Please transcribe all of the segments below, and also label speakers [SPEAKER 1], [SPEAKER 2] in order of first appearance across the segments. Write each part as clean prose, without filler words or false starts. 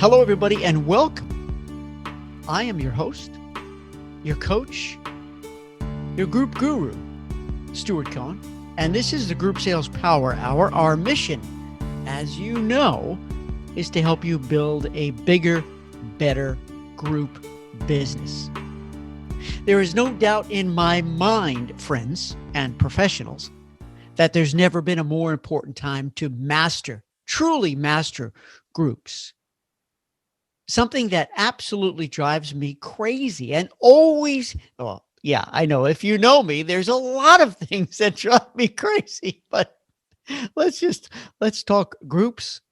[SPEAKER 1] Hello, everybody, and welcome. I am your host, your coach, your group guru, Stuart, and this is the Group Sales Power Hour. Our mission, as you know, is to help you build a bigger, better group business. There is no doubt in my mind, friends and professionals, that there's never been a more important time to truly master groups. Something that absolutely drives me crazy and always, well, yeah, I know. If you know me, there's a lot of things that drive me crazy, but let's talk groups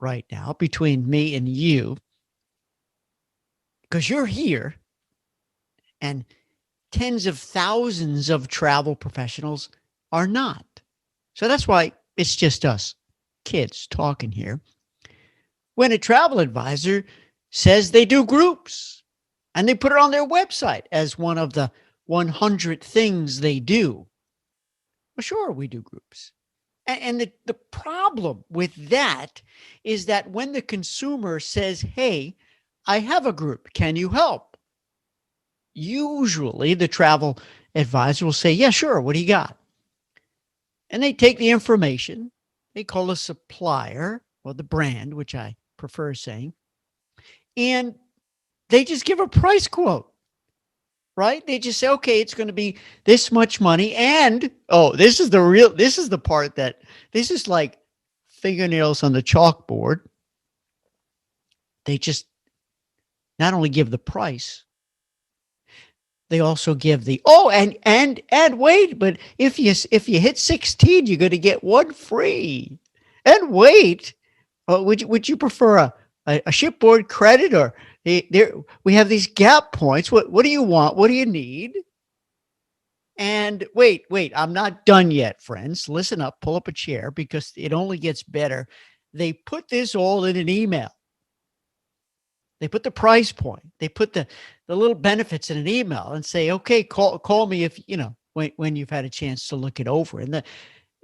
[SPEAKER 1] right now between me and you, because you're here and tens of thousands of travel professionals are not. So that's why it's just us kids talking here. When a travel advisor says they do groups and they put it on their website as one of the 100 things they do. Well, sure, we do groups. And the problem with that is that when the consumer says, hey, I have a group, can you help? Usually the travel advisor will say, yeah, sure, what do you got? And they take the information, they call a supplier or the brand, which I prefer saying, and they just give a price quote, right? They just say, okay, it's going to be this much money. And, this is the part that this is like fingernails on the chalkboard. They just not only give the price, they also give and wait, but if you hit 16, you're going to get one free. And wait, would you prefer a shipboard credit or we have these gap points? What do you want? What do you need? And wait, I'm not done yet, friends. Listen up, pull up a chair because it only gets better. They put this all in an email. They put the price point. They put the little benefits in an email and say, okay, call me if, when you've had a chance to look it over. And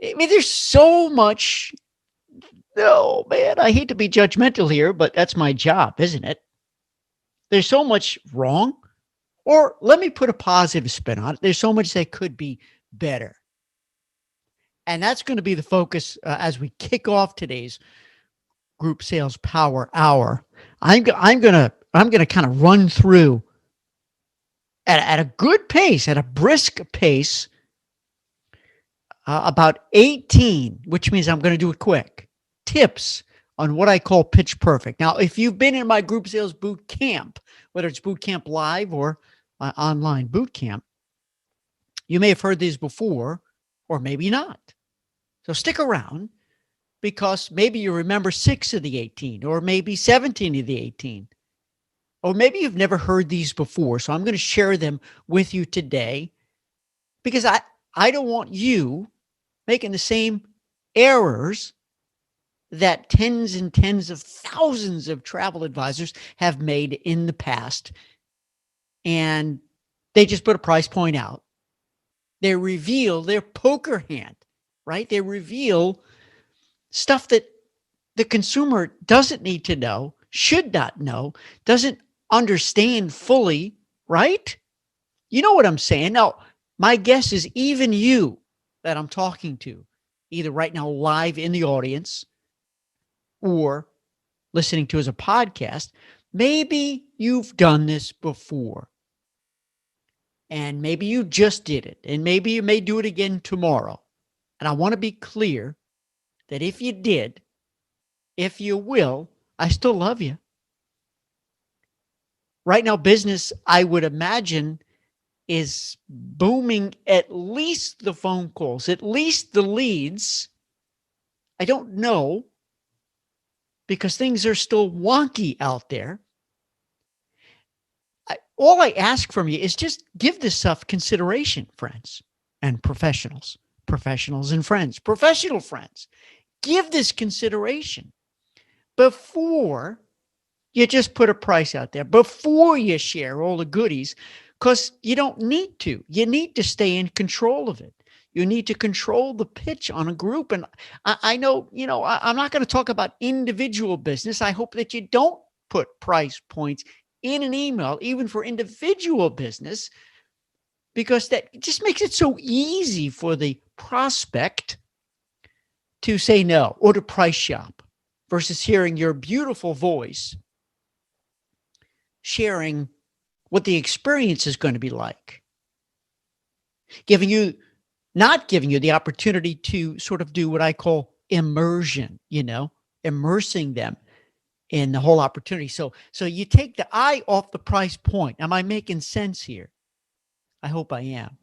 [SPEAKER 1] there's so much. No, man, I hate to be judgmental here, but that's my job, isn't it? There's so much wrong, or let me put a positive spin on it. There's so much that could be better. And that's going to be the focus as we kick off today's Group Sales Power Hour. I'm going to kind of run through at a good pace, at a brisk pace, about 18, which means I'm going to do it quick, tips on what I call pitch perfect. Now, if you've been in my group sales boot camp, whether it's boot camp live or online boot camp, you may have heard these before, or maybe not. So stick around, because maybe you remember 6 of the 18, or maybe 17 of the 18, or maybe you've never heard these before. So I'm going to share them with you today, because I don't want you making the same errors that tens and tens of thousands of travel advisors have made in the past. And they just put a price point out. They reveal their poker hand, right? They reveal stuff that the consumer doesn't need to know, should not know, doesn't understand fully, right? You know what I'm saying? Now, my guess is even you that I'm talking to, either right now live in the audience or listening to as a podcast, maybe you've done this before. And maybe you just did it. And maybe you may do it again tomorrow. And I want to be clear that if you did, if you will, I still love you. Right now, business, I would imagine, is booming, at least the phone calls, at least the leads. I don't know, because things are still wonky out there. All I ask from you is just give this stuff consideration, friends and professionals and friends, professional friends. Give this consideration before you just put a price out there, before you share all the goodies, because you don't need to. You need to stay in control of it. You need to control the pitch on a group. And I know, I'm not going to talk about individual business. I hope that you don't put price points in an email, even for individual business, because that just makes it so easy for the prospect to say no or to price shop versus hearing your beautiful voice sharing what the experience is going to be like, not giving you the opportunity to sort of do what I call immersion, immersing them in the whole opportunity. So you take the eye off the price point. Am I making sense here? I hope I am.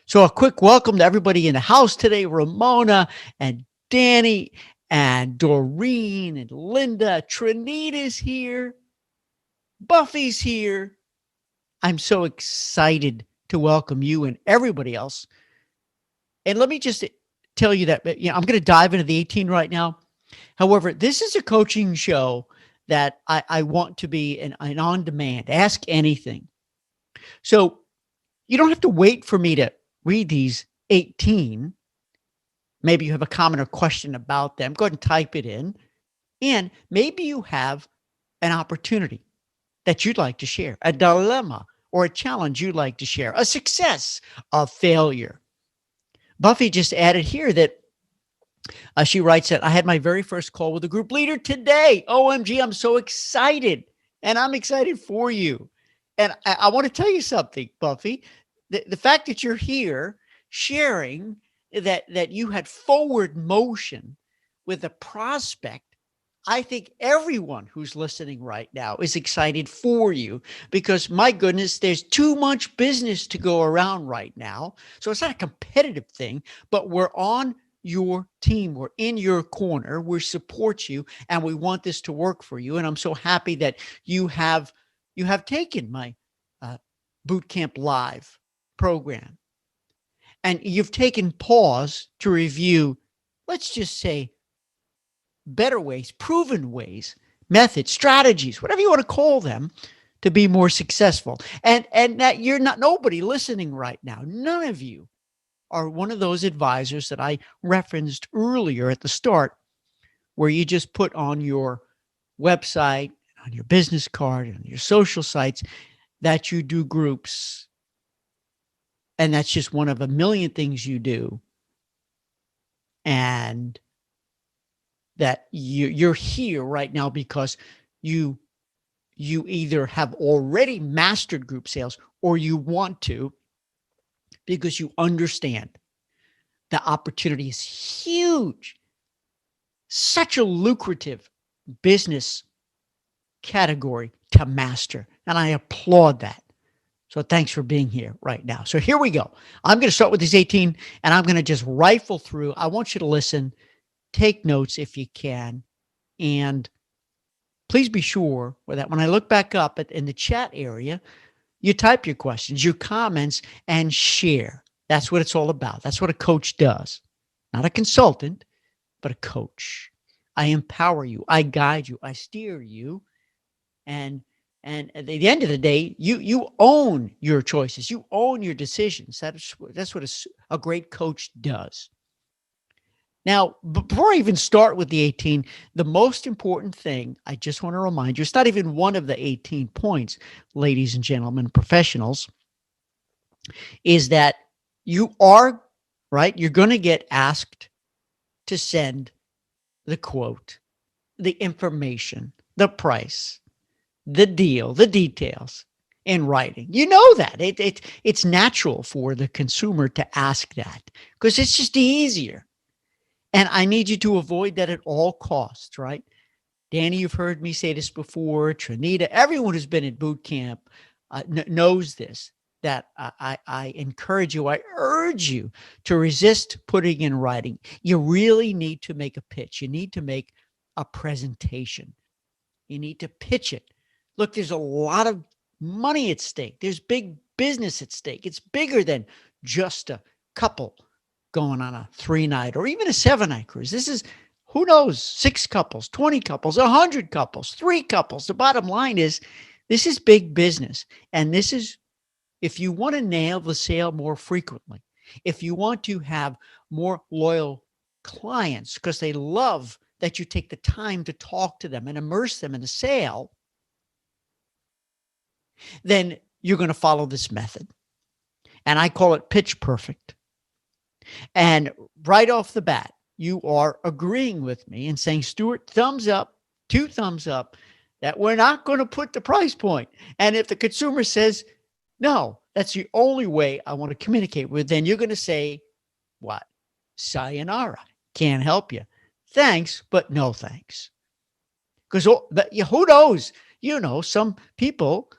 [SPEAKER 1] So a quick welcome to everybody in the house today, Ramona and Danny and Doreen and Linda. Trinita's here. Buffy's here. I'm so excited to welcome you and everybody else. And let me just tell you that, I'm going to dive into the 18 right now. However, this is a coaching show that I want to be an on-demand, ask anything. So you don't have to wait for me to read these 18. Maybe you have a comment or question about them. Go ahead and type it in. And maybe you have an opportunity that you'd like to share, a dilemma or a challenge you'd like to share, a success, a failure. Buffy just added here that she writes that I had my very first call with a group leader today. OMG, I'm so excited. And I'm excited for you. And I want to tell you something, Buffy. The fact that you're here sharing that you had forward motion with a prospect, I think everyone who's listening right now is excited for you because, my goodness, there's too much business to go around right now. So it's not a competitive thing, but we're on your team. We're in your corner. We support you, and we want this to work for you. And I'm so happy that you have taken my Boot Camp Live program, and you've taken pause to review, let's just say, better ways, proven ways, methods, strategies, whatever you want to call them, to be more successful. And that you're not, nobody listening right now, none of you are one of those advisors that I referenced earlier at the start, where you just put on your website, on your business card, on your social sites, that you do groups. And that's just one of a million things you do. And that you're here right now because you either have already mastered group sales or you want to, because you understand the opportunity is huge. Such a lucrative business category to master. And I applaud that. So thanks for being here right now. So here we go. I'm going to start with these 18 and I'm going to just rifle through. I want you to listen. Take notes if you can. And please be sure that when I look back up in the chat area, you type your questions, your comments, and share. That's what it's all about. That's what a coach does. Not a consultant, but a coach. I empower you. I guide you. I steer you. And at the end of the day, you own your choices. You own your decisions. That's what a great coach does. Now, before I even start with the 18, the most important thing I just want to remind you, it's not even one of the 18 points, ladies and gentlemen, professionals, is that you are, right? You're going to get asked to send the quote, the information, the price, the deal, the details in writing. You know that. It's natural for the consumer to ask that because it's just easier. And I need you to avoid that at all costs, right? Danny, you've heard me say this before. Trinita, everyone who's been at boot camp knows this, that I encourage you, I urge you to resist putting in writing. You really need to make a pitch. You need to make a presentation. You need to pitch it. Look, there's a lot of money at stake. There's big business at stake. It's bigger than just a couple going on a 3-night or even a 7-night cruise. This is, who knows, 6 couples, 20 couples, 100 couples, 3 couples. The bottom line is this is big business. And this is, if you want to nail the sale more frequently, If you want to have more loyal clients because they love that you take the time to talk to them and immerse them in the sale, then you're going to follow this method. And I call it pitch perfect. And right off the bat, you are agreeing with me and saying, Stuart, thumbs up, 2 thumbs up, that we're not going to put the price point. And if the consumer says, no, that's the only way I want to communicate with, then you're going to say, what? Sayonara. Can't help you. Thanks, but no thanks. Because who knows? Some people,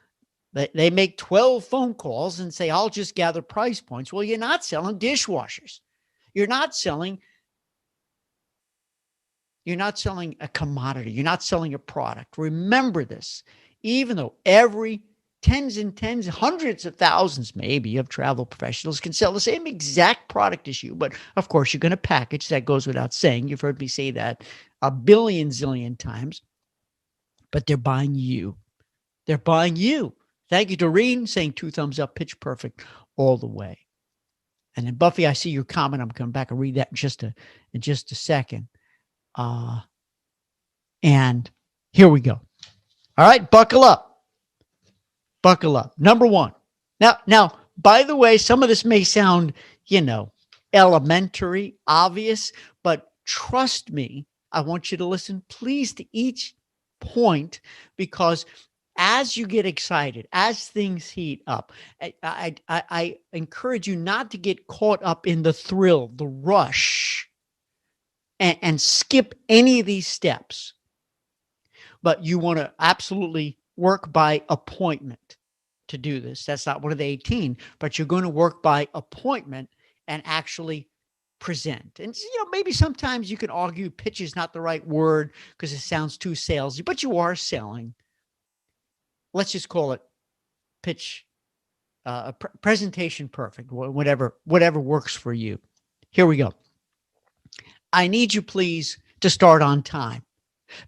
[SPEAKER 1] they make 12 phone calls and say, I'll just gather price points. Well, you're not selling dishwashers. You're not selling a commodity. You're not selling a product. Remember this. Even though every tens and tens, hundreds of thousands maybe of travel professionals can sell the same exact product as you, but of course you're going to package. That goes without saying. You've heard me say that a billion zillion times. But they're buying you. They're buying you. Thank you, Doreen, saying 2 thumbs up, pitch perfect all the way. And then Buffy, I see your comment. I'm coming back and read that in just a second. And here we go. All right, buckle up. Buckle up. Number 1. Now, by the way, some of this may sound, elementary, obvious, but trust me, I want you to listen, please, to each point, because as you get excited, as things heat up, I encourage you not to get caught up in the thrill, the rush, and skip any of these steps. But you want to absolutely work by appointment to do this. That's not one of the 18, but you're going to work by appointment and actually present. And, maybe sometimes you can argue pitch is not the right word because it sounds too salesy, but you are selling. Let's just call it pitch, presentation perfect, whatever works for you. Here we go. I need you, please, to start on time,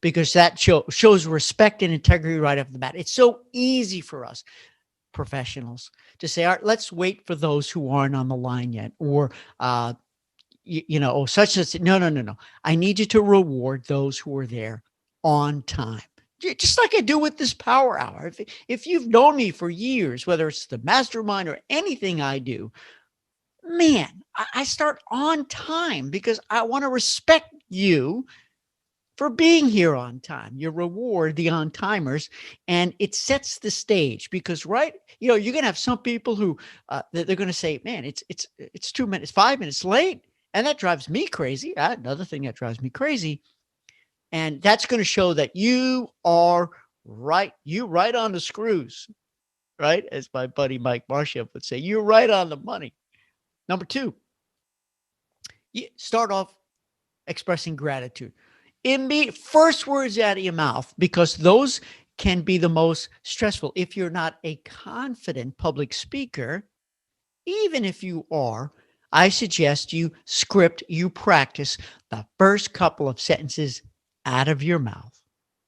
[SPEAKER 1] because that shows respect and integrity right off the bat. It's so easy for us professionals to say, all right, let's wait for those who aren't on the line yet, or such as no. I need you to reward those who are there on time. Just like I do with this power hour. If you've known me for years, whether it's the mastermind or anything I do, man, I start on time because I want to respect you for being here on time. You reward the on-timers, and it sets the stage because, right, you're going to have some people who they're going to say, man, it's 2 minutes, 5 minutes late. And that drives me crazy. Another thing that drives me crazy. And that's going to show that you are right. You right on the screws, right? As my buddy Mike Marshall would say, you're right on the money. Number 2, you start off expressing gratitude. First words out of your mouth, because those can be the most stressful. If you're not a confident public speaker, even if you are, I suggest you practice the first couple of sentences out of your mouth,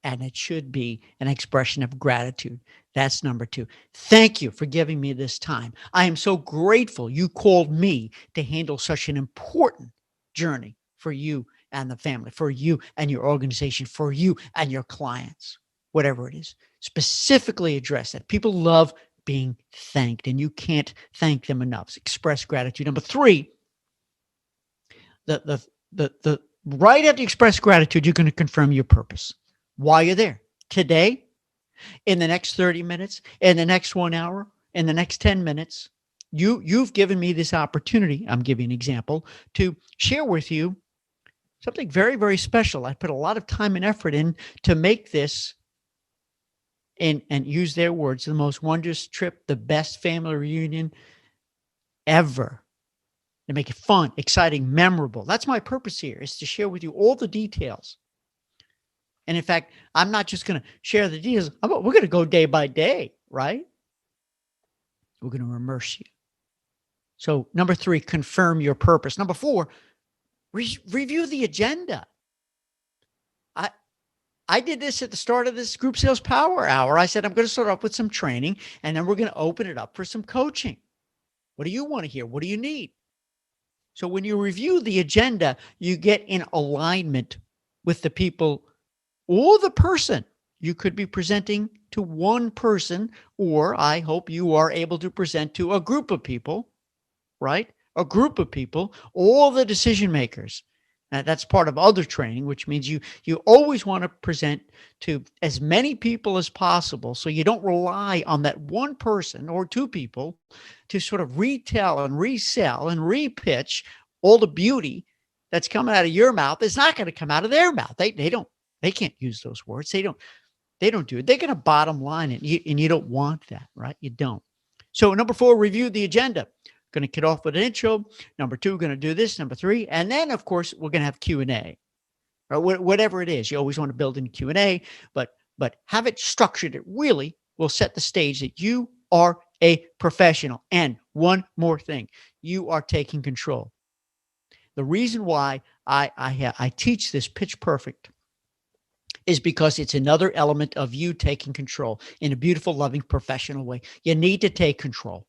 [SPEAKER 1] and it should be an expression of gratitude. That's number 2. Thank you for giving me this time. I am so grateful you called me to handle such an important journey for you and the family, for you and your organization, for you and your clients, whatever it is. Specifically address that. People love being thanked, and you can't thank them enough. Express gratitude. Number 3, the right after you express gratitude, you're going to confirm your purpose. Why you're there today, in the next 30 minutes, in the next 1 hour, in the next 10 minutes. You've given me this opportunity. I'm giving an example to share with you something very, very special. I put a lot of time and effort in to make this, and use their words, the most wondrous trip, the best family reunion ever. To make it fun, exciting, memorable. That's my purpose here, is to share with you all the details. And in fact, I'm not just going to share the details. We're going to go day by day, right? We're going to immerse you. So number 3, confirm your purpose. Number 4, review the agenda. I did this at the start of this group sales power hour. I said, I'm going to start off with some training, and then we're going to open it up for some coaching. What do you want to hear? What do you need? So when you review the agenda, you get in alignment with the people or the person. You could be presenting to one person, or I hope you are able to present to a group of people, right? A group of people, all the decision makers. That's part of other training, which means you always want to present to as many people as possible, so you don't rely on that one person or two people to sort of retell and resell and repitch all the beauty that's coming out of your mouth. It's not going to come out of their mouth. They can't use those words. They don't do it. They're going to bottom line it, and you don't want that, right? You don't. So number 4, review the agenda. Going to kick off with an intro. Number 2, going to do this. Number 3, and then of course we're going to have Q&A, or whatever it is. You always want to build in Q&A, but have it structured. It really will set the stage that you are a professional. And one more thing, you are taking control. The reason why I teach this Pitch Perfect is because it's another element of you taking control in a beautiful, loving, professional way. You need to take control.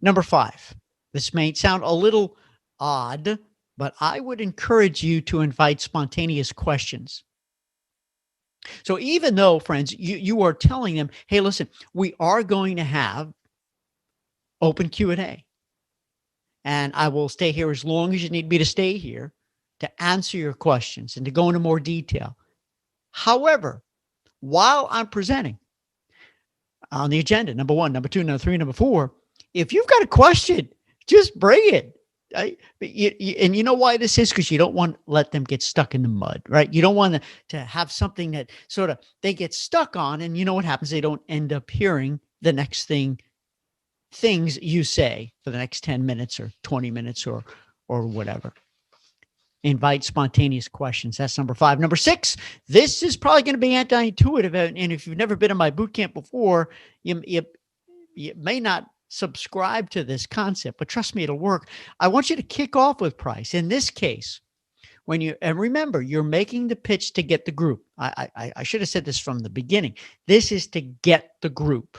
[SPEAKER 1] Number 5, this may sound a little odd, but I would encourage you to invite spontaneous questions. So even though, friends, you are telling them, hey, listen, we are going to have open Q&A, and I will stay here as long as you need me to stay here to answer your questions and to go into more detail. However, while I'm presenting on the agenda, number 1, number 2, number 3, number 4, if you've got a question, just bring it. And you know why this is? Because you don't want to let them get stuck in the mud, right? You don't want to have something that sort of they get stuck on, and you know what happens? They don't end up hearing the next things you say for the next 10 minutes or 20 minutes or whatever. Invite spontaneous questions. That's number 5. Number 6, this is probably going to be anti-intuitive. And if you've never been in my boot camp before, you may not subscribe to this concept, but trust me, it'll work. I want you to kick off with price. In this case, and remember, you're making the pitch to get the group. I should have said this from the beginning. This is to get the group.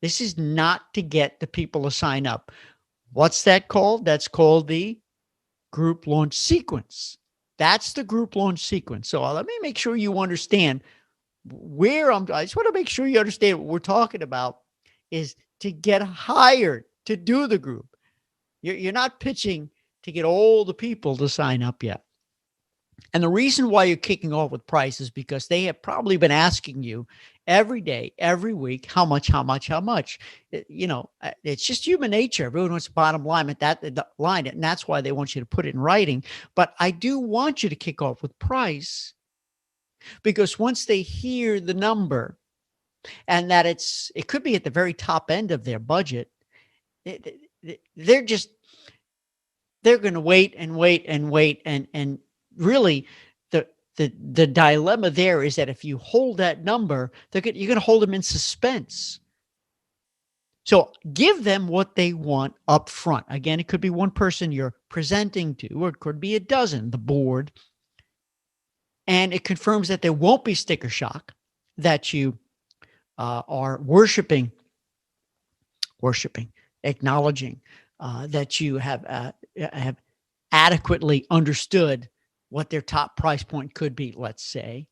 [SPEAKER 1] This is not to get the people to sign up. What's that called? That's called the group launch sequence. That's the group launch sequence. So let me make sure you understand I just want to make sure you understand what we're talking about is to get hired to do the group. You're not pitching to get all the people to sign up yet. And the reason why you're kicking off with price is because they have probably been asking you every day, every week, how much. It's just human nature. Everyone wants a bottom line at that line, and that's why they want you to put it in writing. But I do want you to kick off with price, because once they hear the number and that it could be at the very top end of their budget, they're going to wait and really the dilemma there is that if you hold that number, you're going to hold them in suspense. So give them what they want up front. Again, it could be one person you're presenting to, or it could be a dozen, the board. And it confirms that there won't be sticker shock, that you are worshiping, acknowledging that you have adequately understood what their top price point could be, let's say.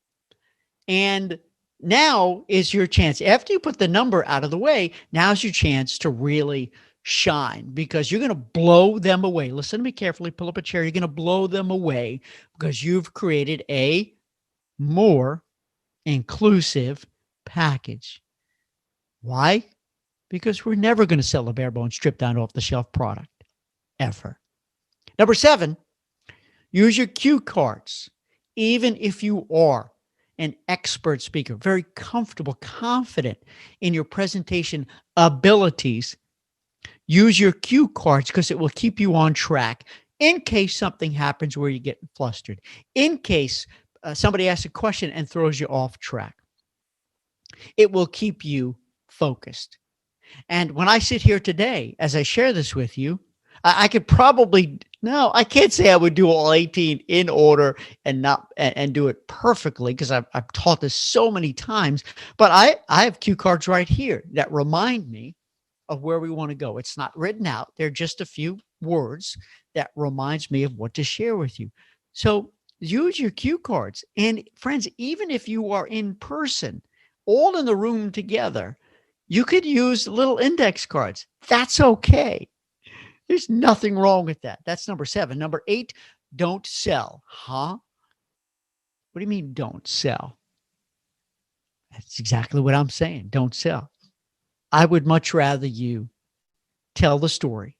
[SPEAKER 1] And now is your chance. After you put the number out of the way, now's your chance to really shine, because you're going to blow them away. Listen to me carefully. Pull up a chair. You're going to blow them away because you've created a more inclusive package. Why? Because we're never going to sell a bare bone stripped down off the shelf product ever. Number 7, use your cue cards. Even if you are an expert speaker, very comfortable, confident in your presentation abilities, use your cue cards, because it will keep you on track in case something happens where you get flustered, in case somebody asks a question and throws you off track. It will keep you focused. And when I sit here today, as I share this with you, I could probably, no, I can't say I would do all 18 in order and do it perfectly, because I've taught this so many times, but I have cue cards right here that remind me of where we want to go. It's not written out. They're just a few words that reminds me of what to share with you. So use your cue cards. And friends, even if you are in person, all in the room together, you could use little index cards. That's okay. There's nothing wrong with that. That's number 7. Number 8, don't sell. Huh? What do you mean don't sell? That's exactly what I'm saying. Don't sell. I would much rather you tell the story,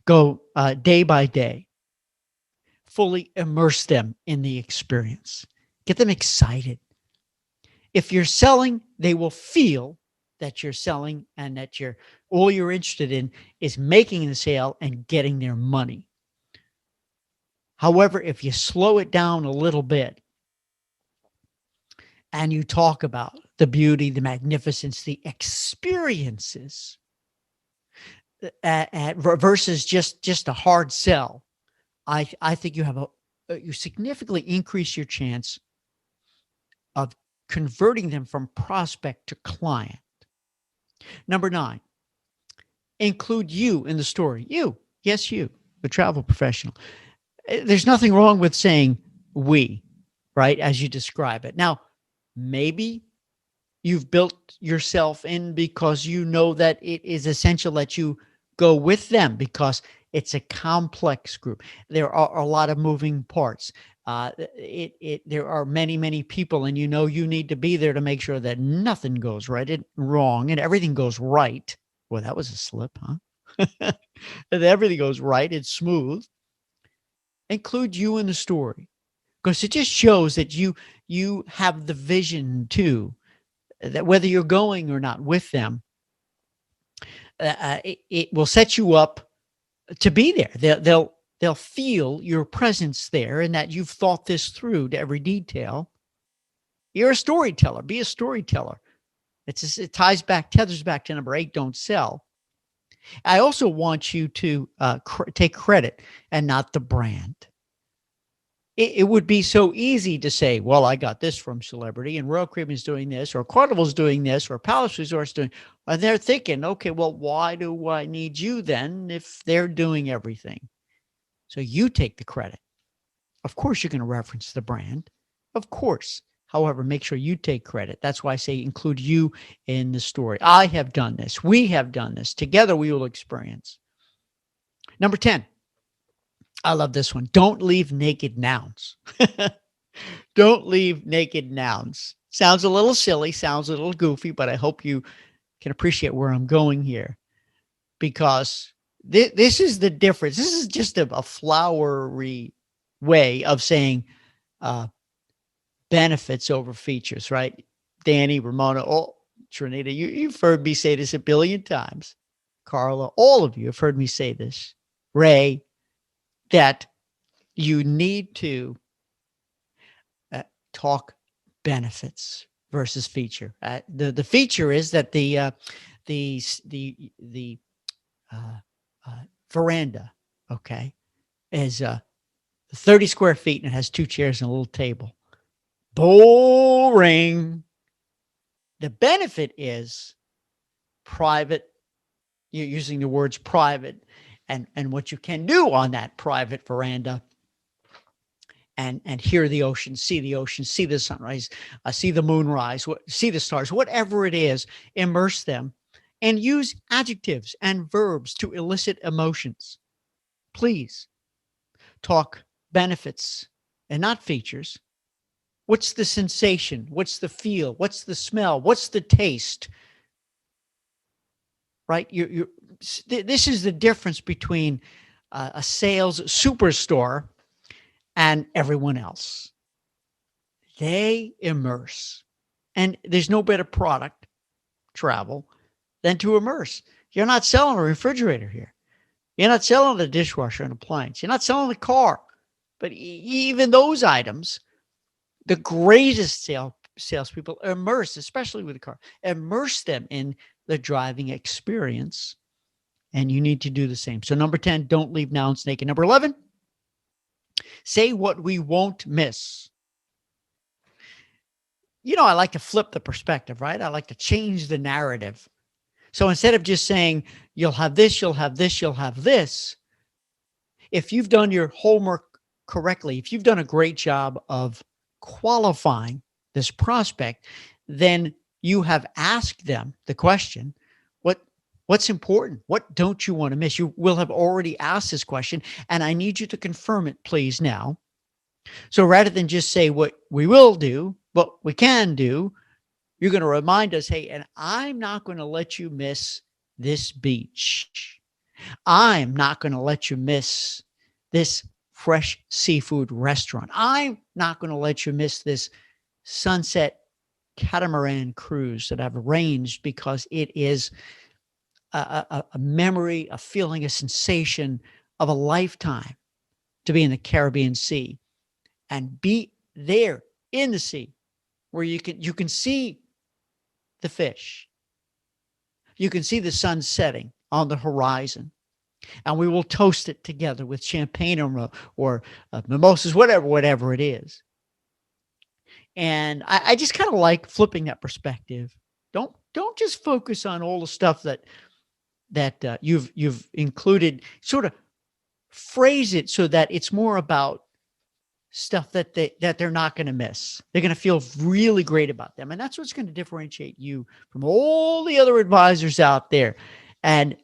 [SPEAKER 1] go day by day, fully immerse them in the experience, get them excited. If you're selling, they will feel that you're selling and that all you're interested in is making the sale and getting their money. However, if you slow it down a little bit and you talk about the beauty, the magnificence, the experiences, versus just a hard sell, I think you significantly increase your chance of converting them from prospect to client. Number 9, include you in the story. You, yes, you, the travel professional. There's nothing wrong with saying we, right, as you describe it. Now, maybe you've built yourself in because you know that it is essential that you go with them because it's a complex group. There are a lot of moving parts. There are many, many people, and you know you need to be there to make sure that nothing goes wrong and everything goes right. Well, that was a slip, huh? And everything goes right. It's smooth. Include you in the story because it just shows that you have the vision too, that whether you're going or not with them, it will set you up to be there. They'll feel your presence there and that you've thought this through to every detail. You're a storyteller. Be a storyteller. It tethers back to number 8, don't sell. I also want you to take credit and not the brand. It would be so easy to say, well, I got this from celebrity and Royal Caribbean's doing this or Carnival's doing this or Palace Resorts doing, and they're thinking, okay, well, why do I need you then if they're doing everything? So you take the credit. Of course, you're going to reference the brand. Of course. However, make sure you take credit. That's why I say include you in the story. I have done this. We have done this. Together we will experience. Number 10. I love this one. Don't leave naked nouns. Don't leave naked nouns. Sounds a little silly, sounds a little goofy, but I hope you can appreciate where I'm going here because this is the difference. This is just a flowery way of saying benefits over features, right? Danny, Ramona, Trinita, you've heard me say this a billion times. Carla, all of you have heard me say this. Ray, that you need to talk benefits versus feature. The feature is that the veranda, okay, is 30 square feet and it has 2 chairs and a little table. Boring. The benefit is private. You're using the words private and what you can do on that private veranda and hear the ocean, see the sunrise, see the moonrise, see the stars, whatever it is, immerse them and use adjectives and verbs to elicit emotions. Please talk benefits and not features. What's the sensation? What's the feel? What's the smell? What's the taste? Right? This is the difference between a sales superstore and everyone else. They immerse. And there's no better product, travel, than to immerse. You're not selling a refrigerator here. You're not selling a dishwasher and appliance. You're not selling a car. But even those items, the greatest salespeople immerse, especially with a car, immerse them in the driving experience. And you need to do the same. So number 10, don't leave nouns naked. Number 11, say what we won't miss. You know, I like to flip the perspective, right? I like to change the narrative. So instead of just saying, you'll have this, you'll have this, you'll have this, if you've done your homework correctly, if you've done a great job of qualifying this prospect, then you have asked them the question, what what's important? What don't you want to miss? You will have already asked this question, and I need you to confirm it, please, now. So rather than just say what we will do, what we can do, you're going to remind us, hey, and I'm not going to let you miss this beach. I'm not going to let you miss this fresh seafood restaurant. I'm not going to let you miss this sunset catamaran cruise that I've arranged because it is a memory, a feeling, a sensation of a lifetime to be in the Caribbean Sea and be there in the sea where you can see the fish. You can see the sun setting on the horizon, and we will toast it together with champagne or mimosas, whatever it is. And I just kind of like flipping that perspective. Don't just focus on all the stuff that you've included. Sort of phrase it so that it's more about stuff that they're not going to miss. They're going to feel really great about them, and that's what's going to differentiate you from all the other advisors out there. And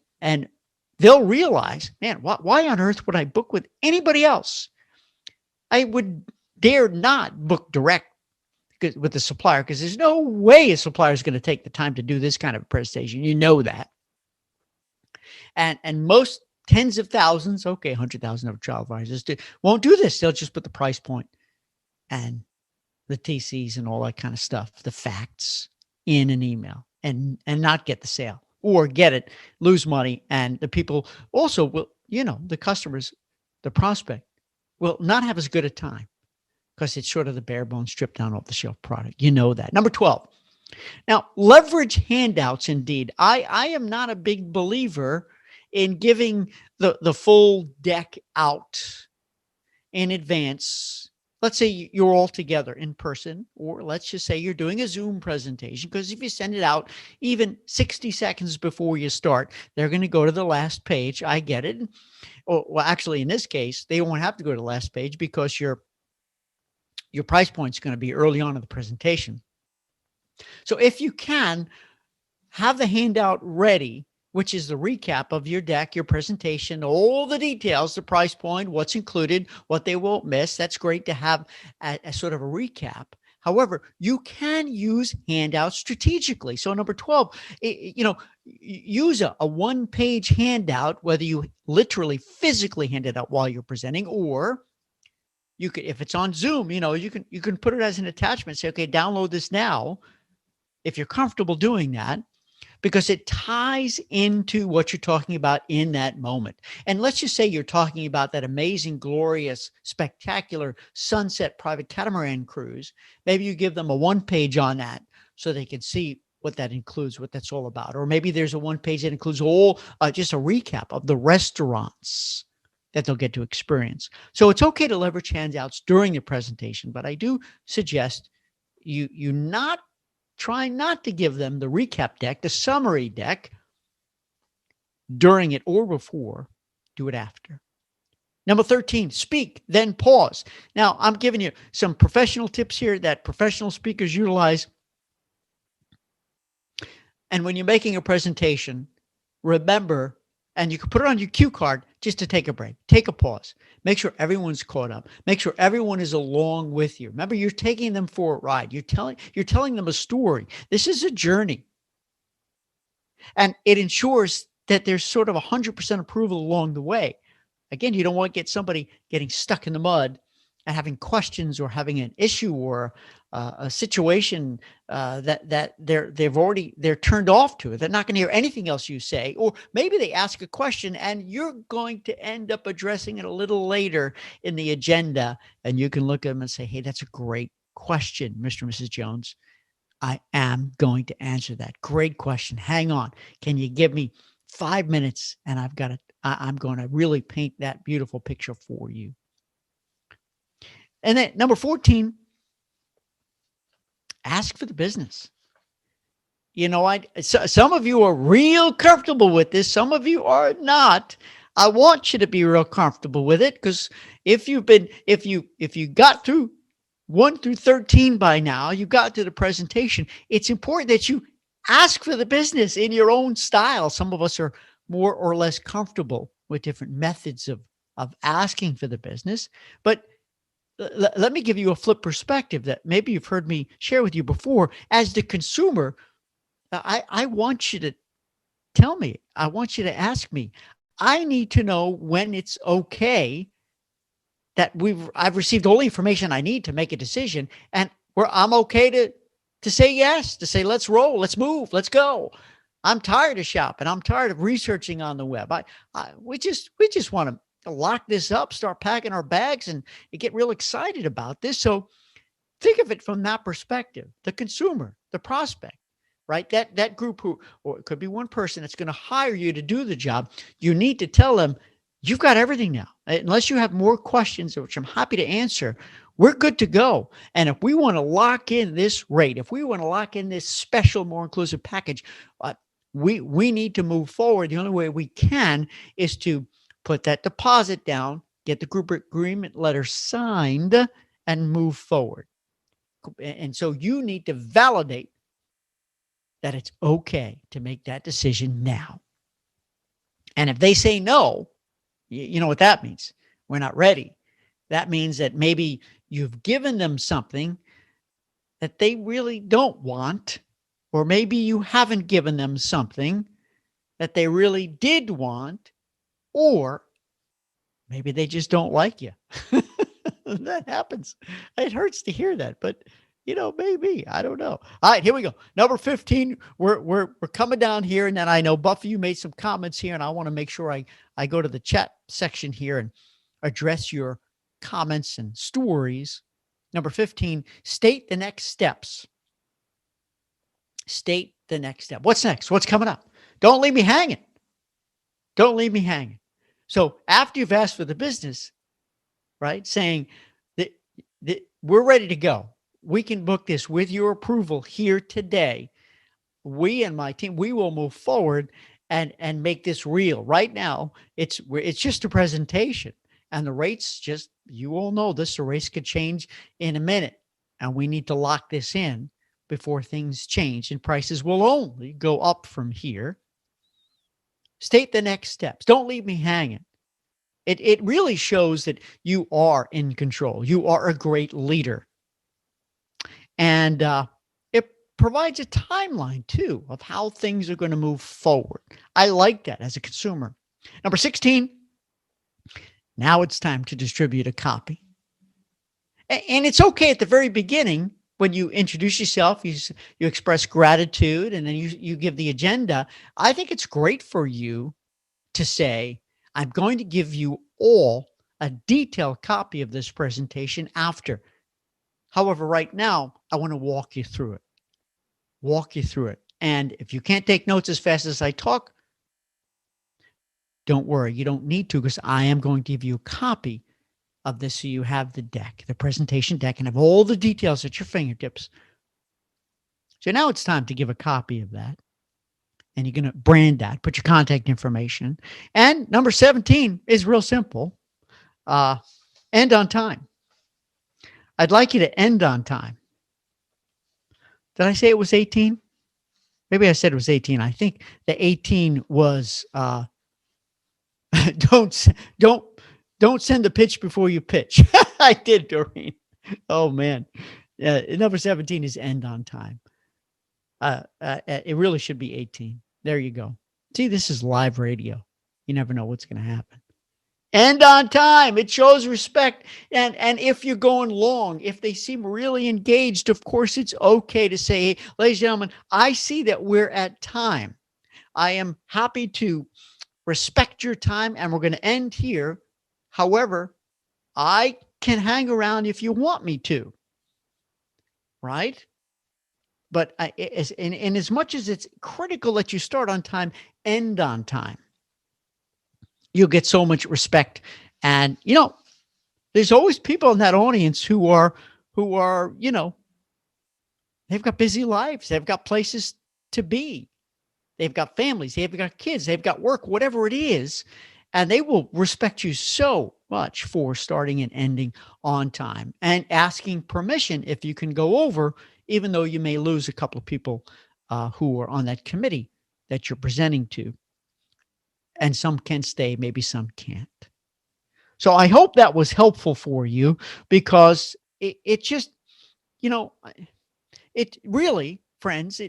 [SPEAKER 1] they'll realize, man, why on earth would I book with anybody else? I would dare not book direct with the supplier because there's no way a supplier is going to take the time to do this kind of presentation. You know that. And most tens of thousands, okay, 100,000 of child advisors won't do this. They'll just put the price point and the TCs and all that kind of stuff, the facts in an email and not get the sale, or get it, lose money. And the people also will, the customers, the prospect will not have as good a time because it's sort of the bare bones, stripped down off the shelf product. You know that. Number 12. Now, leverage handouts. Indeed, I am not a big believer in giving the full deck out in advance. Let's say you're all together in person, or let's just say you're doing a Zoom presentation, because if you send it out even 60 seconds before you start, they're going to go to the last page. I get it. Well, actually, in this case, they won't have to go to the last page because your price point is going to be early on in the presentation. So if you can, have the handout ready, which is the recap of your deck, your presentation, all the details, the price point, what's included, what they won't miss. That's great to have a sort of a recap. However, you can use handouts strategically. So number 12, use a one-page handout, whether you literally physically hand it out while you're presenting, or you could, if it's on Zoom, you can put it as an attachment. Say, okay, download this now, if you're comfortable doing that, because it ties into what you're talking about in that moment. And let's just say you're talking about that amazing, glorious, spectacular sunset private catamaran cruise. Maybe you give them a one-page on that so they can see what that includes, what that's all about. Or maybe there's a one-page that includes just a recap of the restaurants that they'll get to experience. So it's okay to leverage handouts during the presentation, but I do suggest you try not to give them the recap deck, the summary deck, during it or before. Do it after. Number 13, speak, then pause. Now, I'm giving you some professional tips here that professional speakers utilize. And when you're making a presentation, remember, and you can put it on your cue card, just to take a break, take a pause, make sure everyone's caught up, make sure everyone is along with you. Remember, you're taking them for a ride. You're telling them a story. This is a journey. And it ensures that there's sort of 100% approval along the way. Again, you don't want to get somebody getting stuck in the mud and having questions or having an issue or a situation that they're turned off to it. They're not going to hear anything else you say, or maybe they ask a question and you're going to end up addressing it a little later in the agenda, and you can look at them and say, "Hey, that's a great question, Mr. and Mrs. Jones. I am going to answer that. Great question. Hang on. Can you give me 5 minutes? And I'm going to really paint that beautiful picture for you." And then number 14, ask for the business. Some of you are real comfortable with this. Some of you are not. I want you to be real comfortable with it, because if you got through 1 through 13 by now, you got to the presentation. It's important that you ask for the business in your own style. Some of us are more or less comfortable with different methods of asking for the business, but let me give you a flip perspective that maybe you've heard me share with you before. As the consumer, I want you to tell me, I want you to ask me. I need to know when it's okay that I've received all the information I need to make a decision, and where I'm okay to say yes, to say let's roll, let's move, let's go. I'm tired of shopping. I'm tired of researching on the web. We just want to lock this up, start packing our bags, and get real excited about this. So think of it from that perspective: the consumer, the prospect, right? That group who, or it could be one person that's going to hire you to do the job. You need to tell them you've got everything now. Unless you have more questions, which I'm happy to answer, we're good to go. And if we want to lock in this rate, if we want to lock in this special, more inclusive package, we need to move forward. The only way we can is to put that deposit down, get the group agreement letter signed, and move forward. And so you need to validate that it's okay to make that decision now. And if they say no, you know what that means. We're not ready. That means that maybe you've given them something that they really don't want, or maybe you haven't given them something that they really did want, or maybe they just don't like you. That happens. It hurts to hear that, but maybe. I don't know. All right, here we go. Number 15. We're coming down here, and then I know Buffy, you made some comments here, and I want to make sure I go to the chat section here and address your comments and stories. Number 15, state the next steps. State the next step. What's next? What's coming up? Don't leave me hanging. Don't leave me hanging. So after you've asked for the business, right, saying that we're ready to go. We can book this with your approval here today. We and my team, we will move forward and make this real. Right now, it's just a presentation, and the rates, just, you all know this, the rates could change in a minute, and we need to lock this in before things change, and prices will only go up from here. State the next steps. Don't leave me hanging. It really shows that you are in control. You are a great leader. And it provides a timeline, too, of how things are going to move forward. I like that as a consumer. Number 16, now it's time to distribute a copy. And it's okay at the very beginning when you introduce yourself, you express gratitude, and then you give the agenda. I think it's great for you to say, I'm going to give you all a detailed copy of this presentation after. However, right now, I want to walk you through it. Walk you through it. And if you can't take notes as fast as I talk, don't worry. You don't need to, because I am going to give you a copy of this so you have the deck, the presentation deck, and have all the details at your fingertips. So now it's time to give a copy of that. And you're going to brand that, put your contact information. And number 17 is real simple. End on time. I'd like you to end on time. Did I say it was 18? Maybe I said it was 18. I think the 18 was don't send the pitch before you pitch. I did, Doreen. Oh man. Number 17 is end on time. It really should be 18. There you go. See, this is live radio. You never know what's going to happen. End on time. It shows respect. And if you're going long, if they seem really engaged, of course, it's okay to say, hey, ladies and gentlemen, I see that we're at time. I am happy to respect your time, and we're going to end here. However, I can hang around if you want me to. Right? But in as much as it's critical that you start on time, end on time. You'll get so much respect. And, there's always people in that audience who are, they've got busy lives. They've got places to be. They've got families. They've got kids. They've got work, whatever it is. And they will respect you so much for starting and ending on time and asking permission if you can go over, even though you may lose a couple of people who are on that committee that you're presenting to. And some can stay, maybe some can't. So I hope that was helpful for you, because it just, you know, it really, friends,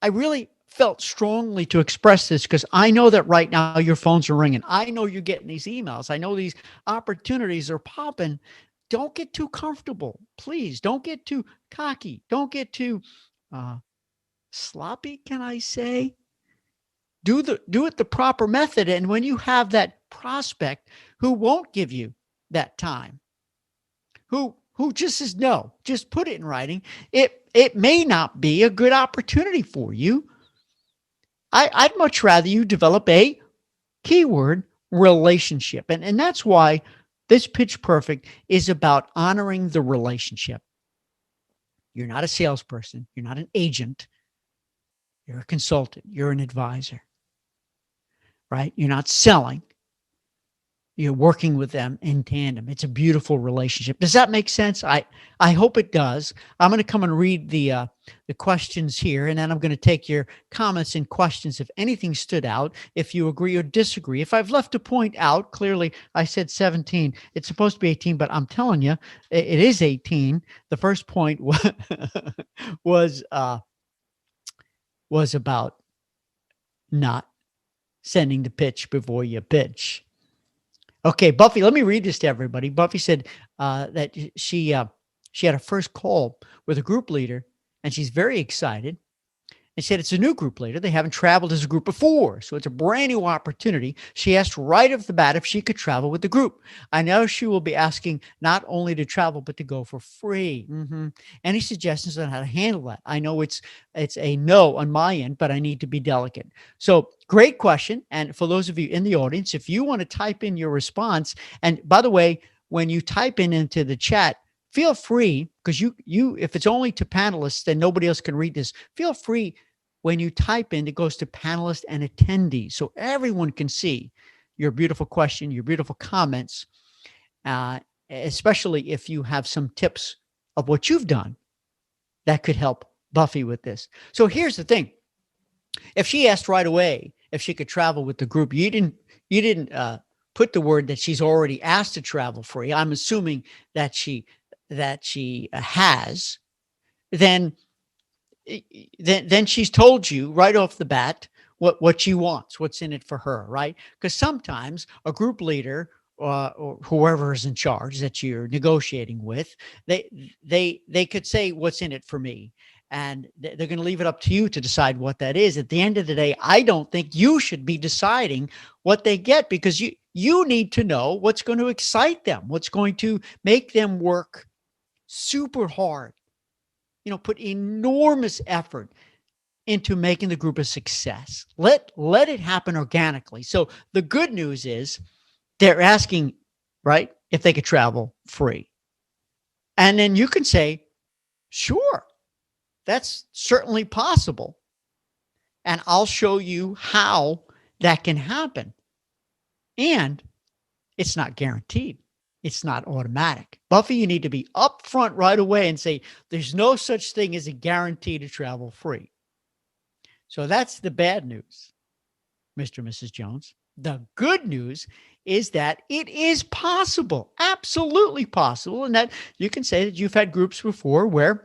[SPEAKER 1] I really felt strongly to express this, because I know that right now your phones are ringing. I know you're getting these emails. I know these opportunities are popping. Don't get too comfortable. Please don't get too cocky. Don't get too uh, sloppy, can I say? Do it the proper method. And when you have that prospect who won't give you that time, who just says no, just put it in writing. It may not be a good opportunity for you. I'd much rather you develop a keyword relationship. And that's why this Pitch Perfect is about honoring the relationship. You're not a salesperson. You're not an agent. You're a consultant. You're an advisor, right? You're not selling. You're working with them in tandem. It's a beautiful relationship. Does that make sense? I hope it does. I'm going to come and read the questions here, and then I'm going to take your comments and questions if anything stood out, if you agree or disagree. If I've left a point out, clearly I said 17. It's supposed to be 18, but I'm telling you, it is 18. The first point was about not sending the pitch before you pitch. Okay, Buffy, let me read this to everybody. Buffy said that she had a first call with a group leader, and she's very excited. And said it's a new group leader. They haven't traveled as a group before, so it's a brand new opportunity. She asked right off the bat if she could travel with the group. I know she will be asking not only to travel, but to go for free. Any suggestions on how to handle that? I know it's a no on my end, but I need to be delicate. So great question. And for those of you in the audience, if you want to type in your response, and by the way, when you type into the chat, feel free, because you if it's only to panelists, then nobody else can read this. Feel free when you type in, it goes to panelists and attendees, so everyone can see your beautiful question, your beautiful comments, especially if you have some tips of what you've done that could help Buffy with this. So here's the thing: if she asked right away if she could travel with the group, you didn't put the word that she's already asked to travel free. I'm assuming that she has. Then she's told you right off the bat what she wants, what's in it for her, right? Because sometimes a group leader or whoever is in charge that you're negotiating with, they could say, what's in it for me? And they're going to leave it up to you to decide what that is. At the end of the day, I don't think you should be deciding what they get, because you need to know what's going to excite them, what's going to make them work super hard, put enormous effort into making the group a success. Let it happen organically. So the good news is they're asking, right, if they could travel free. And then you can say, sure, that's certainly possible. And I'll show you how that can happen. And it's not guaranteed. It's not automatic. Buffy, you need to be upfront right away and say, there's no such thing as a guarantee to travel free. So that's the bad news, Mr. and Mrs. Jones. The good news is that it is possible, absolutely possible. And that you can say that you've had groups before where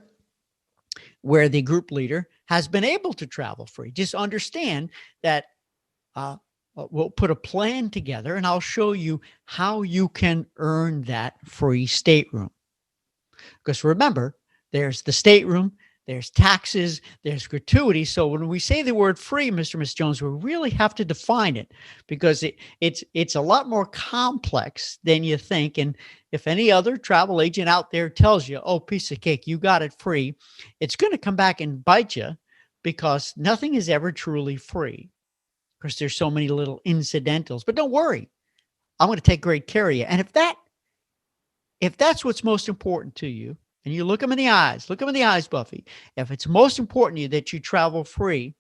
[SPEAKER 1] the group leader has been able to travel free. Just understand that we'll put a plan together, and I'll show you how you can earn that free stateroom. Because remember, there's the stateroom, there's taxes, there's gratuity. So when we say the word free, Mr. and Miss Jones, we really have to define it, because it's a lot more complex than you think. And if any other travel agent out there tells you, oh, piece of cake, you got it free, it's going to come back and bite you, because nothing is ever truly free. Because there's so many little incidentals. But don't worry, I'm going to take great care of you. And if that's what's most important to you, and you look them in the eyes, Buffy, if it's most important to you that you travel free,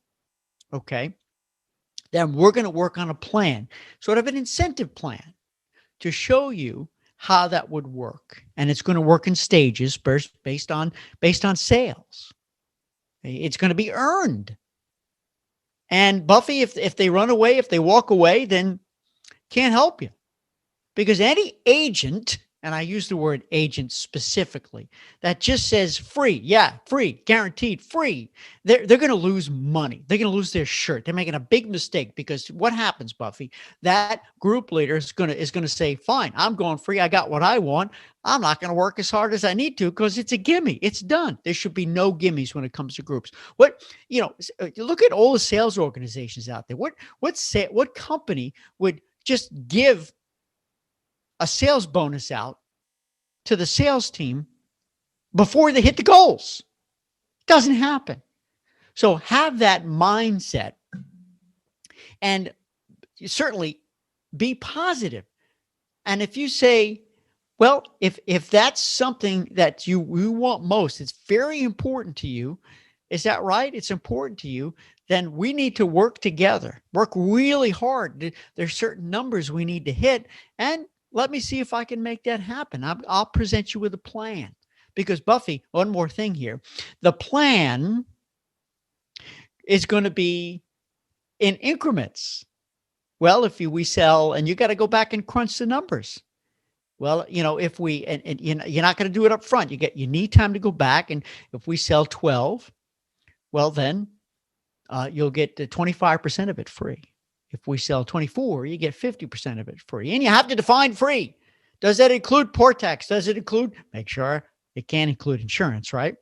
[SPEAKER 1] okay, then we're going to work on a plan, sort of an incentive plan to show you how that would work. And it's going to work in stages based on sales. It's going to be earned. And Buffy, if they run away, if they walk away, then can't help you. Because any agent, and I use the word agent specifically, that just says free, free, guaranteed, free, they're going to lose money. They're going to lose their shirt. They're making a big mistake, because what happens, Buffy? That group leader is going to say, fine, I'm going free. I got what I want. I'm not going to work as hard as I need to, because it's a gimme. It's done. There should be no gimmies when it comes to groups. Look at all the sales organizations out there. What company would just give a sales bonus out to the sales team before they hit the goals? Doesn't happen. So have that mindset, and certainly be positive. And if you say, well, if that's something that you want most, it's very important to you. Is that right? It's important to you. Then we need to work together, work really hard. There's certain numbers we need to hit, and let me see if I can make that happen. I'll present you with a plan. Because Buffy, one more thing here. The plan is going to be in increments. Well, if we sell, and you got to go back and crunch the numbers. Well, if we, and you're not going to do it up front. You need time to go back. And if we sell 12, well, then you'll get 25% of it free. If we sell 24, you get 50% of it free. And you have to define free. Does that include port tax? Does it include? Make sure it can include insurance, right?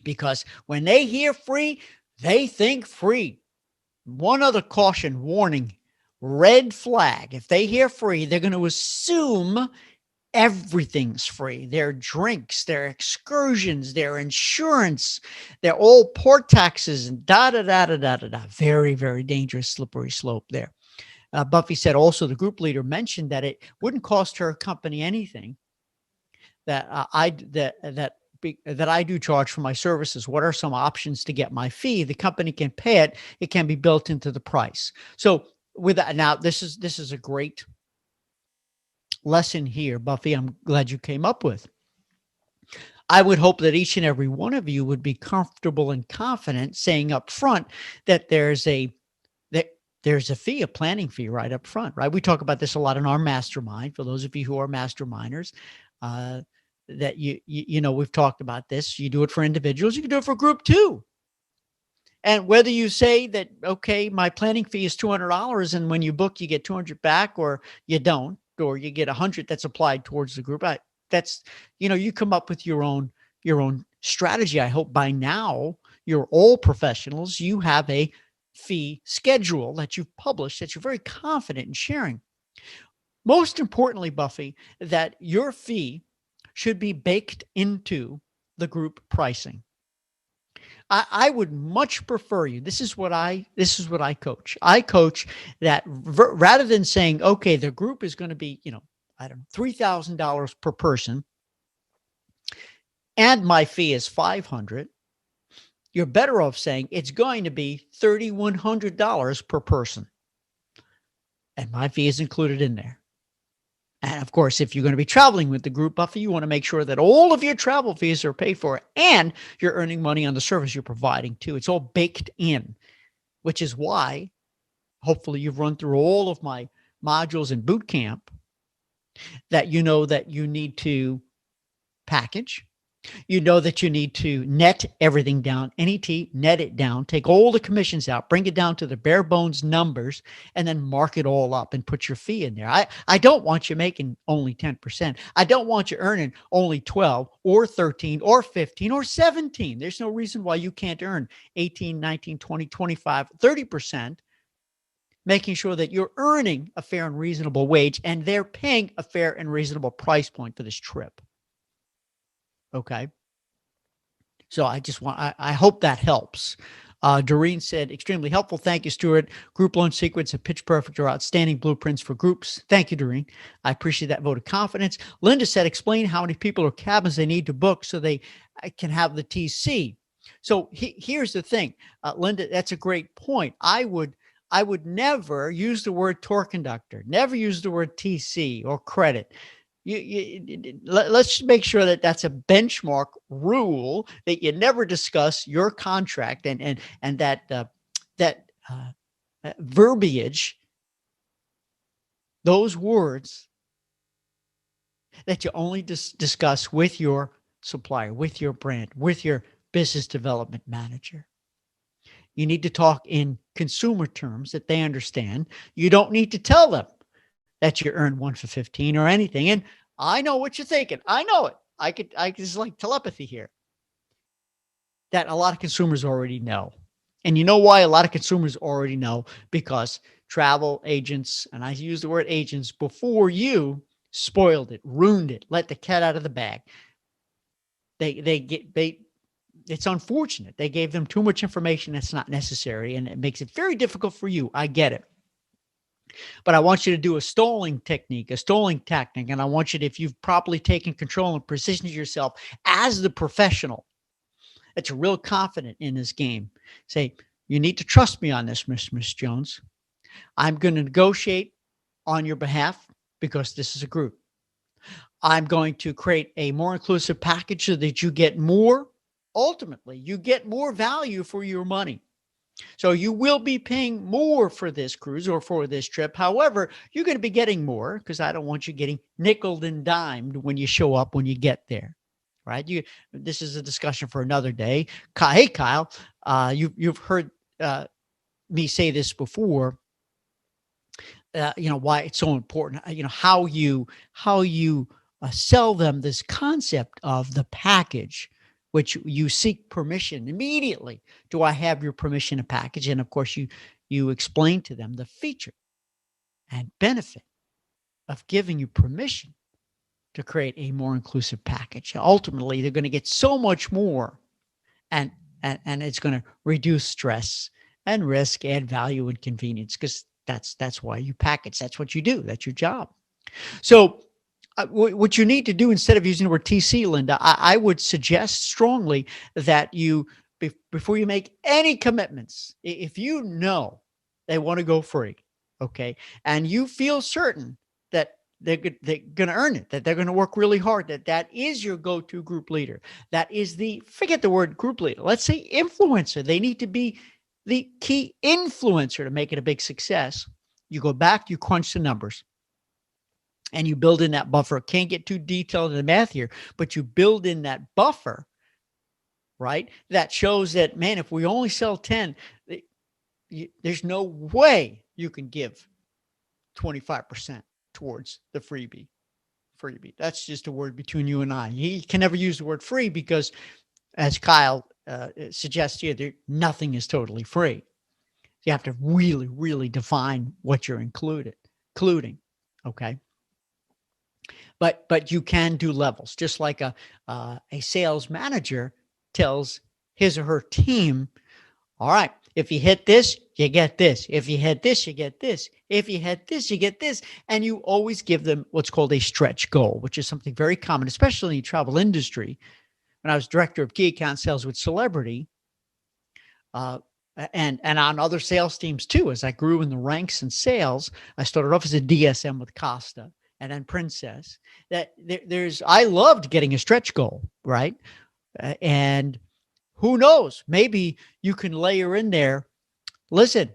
[SPEAKER 1] Because when they hear free, they think free. One other caution, warning, red flag. If they hear free, they're going to assume everything's free. Their drinks, their excursions, their insurance, they're all port taxes and da-da-da-da-da-da-da. Very, very dangerous, slippery slope there. Buffy said also the group leader mentioned that it wouldn't cost her company anything that I do charge for my services. What are some options to get my fee? The company can pay it. It can be built into the price. So with that, now this is a great lesson here, Buffy. I'm glad you came up with. I would hope that each and every one of you would be comfortable and confident saying up front that there's a fee, a planning fee right up front, right? We talk about this a lot in our mastermind. For those of you who are masterminders, that we've talked about this. You do it for individuals. You can do it for group too. And whether you say that, okay, my planning fee is $200, and when you book, you get $200 back, or you don't, or you get $100 that's applied towards the group. You come up with your own strategy. I hope by now you're all professionals. You have a fee schedule that you've published that you're very confident in sharing. Most importantly, Buffy, that your fee should be baked into the group pricing. I would much prefer you. This is what I coach. I coach that rather than saying, okay, the group is going to be, $3,000 per person, and my fee is $500. You're better off saying it's going to be $3,100 per person, and my fee is included in there. And of course, if you're going to be traveling with the group, Buffy, you want to make sure that all of your travel fees are paid for and you're earning money on the service you're providing too. It's all baked in, which is why hopefully you've run through all of my modules in boot camp that you know that you need to package. You know that you need to net everything down, NET, net it down, take all the commissions out, bring it down to the bare bones numbers, and then mark it all up and put your fee in there. I don't want you making only 10%. I don't want you earning only 12 or 13 or 15 or 17. There's no reason why you can't earn 18, 19, 20, 25, 30%, making sure that you're earning a fair and reasonable wage and they're paying a fair and reasonable price point for this trip. Okay. So I hope that helps. Doreen said, extremely helpful. Thank you, Stuart. Group Loan Secrets and Pitch Perfect are outstanding blueprints for groups. Thank you, Doreen. I appreciate that vote of confidence. Linda said, explain how many people or cabins they need to book so they can have the TC. So here's the thing, Linda, that's a great point. I would I would never use the word torque conductor, never use the word TC or credit. Let's make sure that that's a benchmark rule, that you never discuss your contract, and that verbiage, those words, that you only discuss with your supplier, with your brand, with your business development manager. You need to talk in consumer terms that they understand. You don't need to tell them that you earn 1 for 15 or anything. And I know what you're thinking. I know it. I just like telepathy here, that a lot of consumers already know. And you know why a lot of consumers already know? Because travel agents, and I use the word agents before you, spoiled it, ruined it, let the cat out of the bag. It's unfortunate. They gave them too much information that's not necessary, and it makes it very difficult for you. I get it. But I want you to do a stalling technique, a stalling tactic. And I want you to, if you've properly taken control and positioned yourself as the professional that's real confident in this game, say, you need to trust me on this, Miss Jones. I'm going to negotiate on your behalf because this is a group. I'm going to create a more inclusive package so that you get more. Ultimately, you get more value for your money. So you will be paying more for this cruise or for this trip. However, you're going to be getting more, because I don't want you getting nickeled and dimed when you show up, when you get there. Right? This is a discussion for another day. Hey, Kyle, you've heard me say this before. Why it's so important. How you sell them this concept of the package, which you seek permission immediately. Do I have your permission to package? And of course, you explain to them the feature and benefit of giving you permission to create a more inclusive package. Ultimately, they're going to get so much more, and it's going to reduce stress and risk, add value and convenience, because that's why you package. That's what you do. That's your job. So what you need to do, instead of using the word TC, Linda, I would suggest strongly that you, before you make any commitments, if you know they want to go free, okay, and you feel certain that they're going to earn it, that they're going to work really hard, that is your go-to group leader. That is forget the word group leader. Let's say influencer. They need to be the key influencer to make it a big success. You go back, you crunch the numbers, and you build in that buffer. Can't get too detailed in the math here, but you build in that buffer, right? That shows that, man, if we only sell 10, there's no way you can give 25% towards the freebie. That's just a word between you and I. You can never use the word free because, as Kyle suggests here, nothing is totally free. You have to really, really define what you're including. Okay. But you can do levels, just like a sales manager tells his or her team, all right, if you hit this, you get this. If you hit this, you get this. If you hit this, you get this. And you always give them what's called a stretch goal, which is something very common, especially in the travel industry. When I was director of key account sales with Celebrity, and on other sales teams too, as I grew in the ranks in sales, I started off as a DSM with Costa and then Princess. That I loved getting a stretch goal, right? And who knows? Maybe you can layer in there. Listen,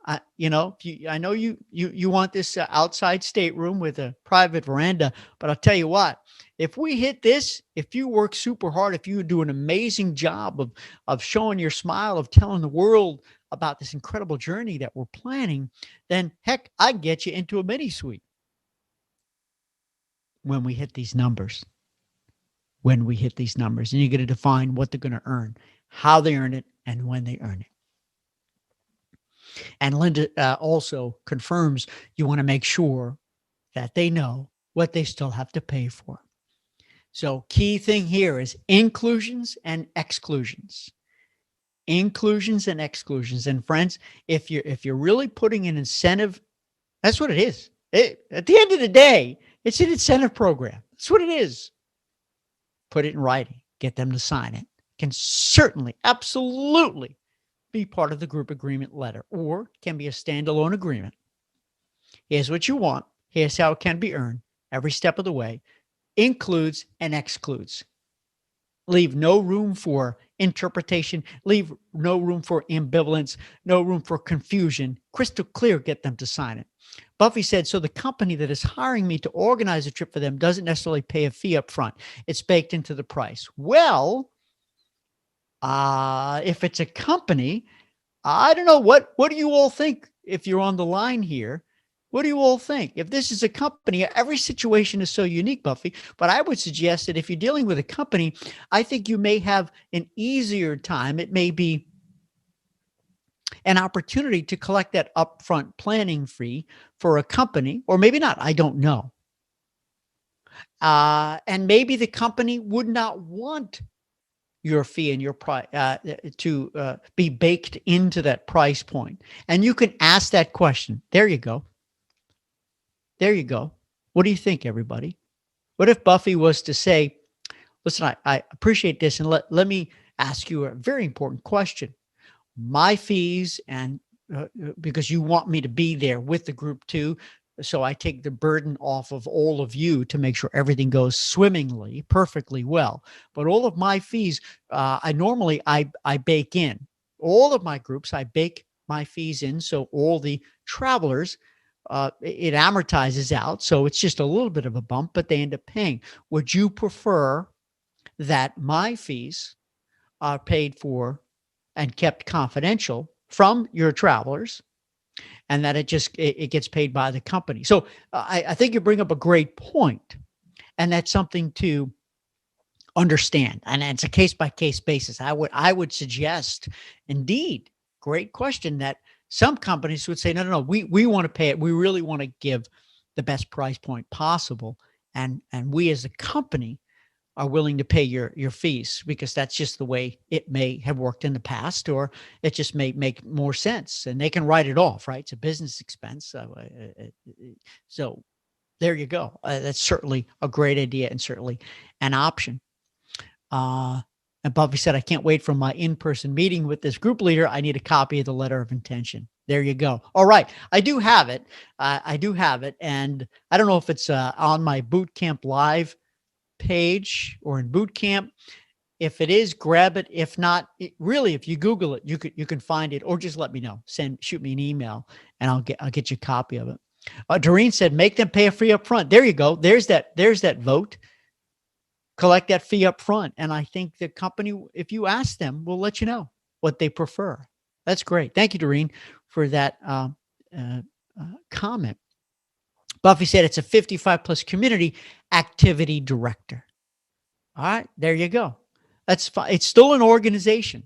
[SPEAKER 1] I know you want this outside stateroom with a private veranda, but I'll tell you what. If we hit this, if you work super hard, if you do an amazing job of showing your smile, of telling the world about this incredible journey that we're planning, then heck, I can get you into a mini suite when we hit these numbers. And you're going to define what they're going to earn, how they earn it, and when they earn it. And Linda also confirms you want to make sure that they know what they still have to pay for. So key thing here is inclusions and exclusions. Inclusions and exclusions. And friends, if you're really putting an incentive, that's what it is. At the end of the day, it's an incentive program. That's what it is. Put it in writing. Get them to sign it. Can certainly, absolutely be part of the group agreement letter or can be a standalone agreement. Here's what you want. Here's how it can be earned every step of the way. Includes and excludes. Leave no room for interpretation. Leave no room for ambivalence, no room for confusion. Crystal clear, get them to sign it. Buffy said, so the company that is hiring me to organize a trip for them doesn't necessarily pay a fee up front. It's baked into the price. Well, if it's a company, I don't know. What do you all think if you're on the line here? What do you all think? If this is a company, every situation is so unique, Buffy, but I would suggest that if you're dealing with a company, I think you may have an easier time. It may be an opportunity to collect that upfront planning fee for a company, or maybe not. I don't know. And maybe the company would not want your fee and your price to be baked into that price point. And you can ask that question. There you go. There you go. What do you think, everybody? What if Buffy was to say, listen, I appreciate this, and let me ask you a very important question. My fees, and because you want me to be there with the group too, so I take the burden off of all of you to make sure everything goes swimmingly, perfectly well. But all of my fees, I normally bake in. All of my groups, I bake my fees in, so all the travelers, it amortizes out. So it's just a little bit of a bump, but they end up paying. Would you prefer that my fees are paid for and kept confidential from your travelers, and that it gets paid by the company? So I think you bring up a great point, and that's something to understand. And it's a case by case basis. I would suggest, indeed, great question, that some companies would say, no, we want to pay it. We really want to give the best price point possible, and we as a company are willing to pay your fees, because that's just the way it may have worked in the past, or it just may make more sense, and they can write it off, right? It's a business expense. So there you go. That's certainly a great idea and certainly an option. And Buffy said, I can't wait for my in-person meeting with this group leader. I need a copy of the letter of intention. There you go. All right. I do have it. I do have it. And I don't know if it's on my Boot Camp Live page or in Boot Camp. If it is, grab it. If not, really, if you Google it, you can find it, or just let me know. Shoot me an email, and I'll get you a copy of it. Doreen said, make them pay a fee up front. There you go. There's that vote. Collect that fee up front. And I think the company, if you ask them, will let you know what they prefer. That's great. Thank you, Doreen, for that comment. Buffy said it's a 55 plus community activity director. All right, there you go. That's fine. It's still an organization.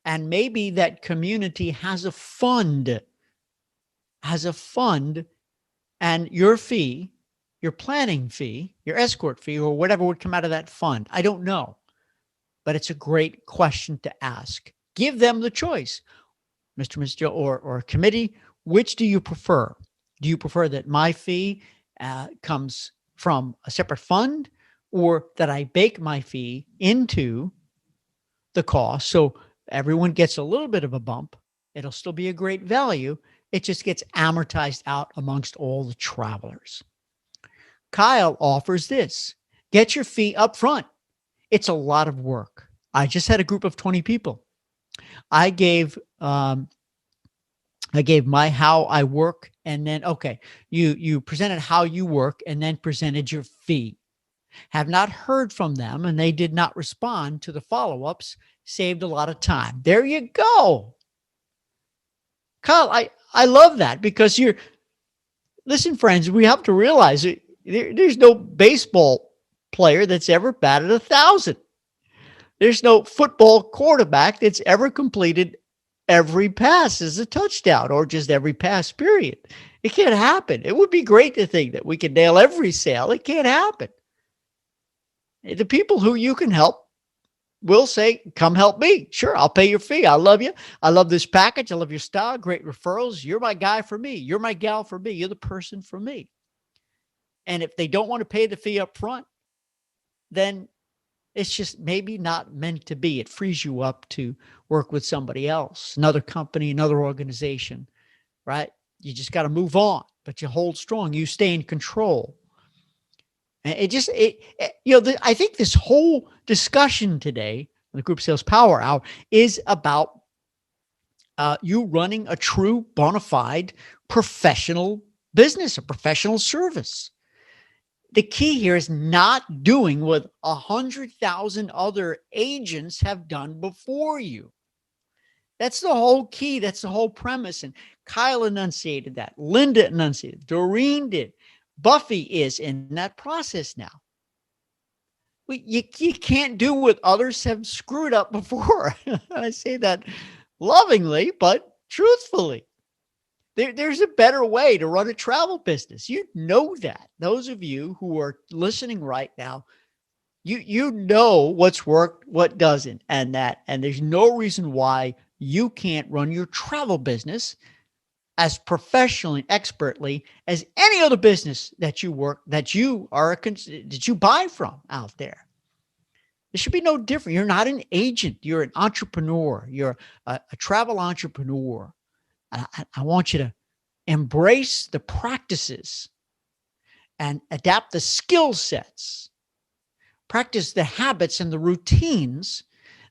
[SPEAKER 1] And maybe that community has a fund, and your fee, your planning fee, your escort fee, or whatever would come out of that fund. I don't know, but it's a great question to ask. Give them the choice, Mr. Ms. Joe, or committee. Which do you prefer? Do you prefer that my fee comes from a separate fund, or that I bake my fee into the cost so everyone gets a little bit of a bump? It'll still be a great value. It just gets amortized out amongst all the travelers. Kyle offers this. Get your fee up front. It's a lot of work. I just had a group of 20 people. I gave my how I work, and then, okay, you presented how you work and then presented your fee. Have not heard from them, and they did not respond to the follow-ups. Saved a lot of time. There you go. Kyle, I love that, because listen, friends, we have to realize there's no baseball player that's ever batted 1,000. There's no football quarterback that's ever completed every pass as a touchdown, or just every pass, period. It can't happen. It would be great to think that we could nail every sale. It can't happen. The people who you can help will say, come help me. Sure, I'll pay your fee. I love you. I love this package. I love your style. Great referrals. You're my guy for me. You're my gal for me. You're the person for me. And if they don't want to pay the fee up front, then It's just maybe not meant to be. It frees you up to work with somebody else, another company, another organization, right? You just got to move on, but you hold strong. You stay in control. And I think this whole discussion today, the Group Sales Power Hour, is about you running a true bona fide professional business, a professional service. The key here is not doing what 100,000 other agents have done before you. That's the whole key. That's the whole premise. And Kyle enunciated that. Linda enunciated. Doreen did. Buffy is in that process now. You can't do what others have screwed up before. I say that lovingly, but truthfully. There's a better way to run a travel business. You know that. Those of you who are listening right now, you know what's worked, what doesn't, and there's no reason why you can't run your travel business as professionally, expertly as any other business that you buy from out there. It should be no different. You're not an agent. You're an entrepreneur. You're a travel entrepreneur. I want you to embrace the practices and adapt the skill sets, practice the habits and the routines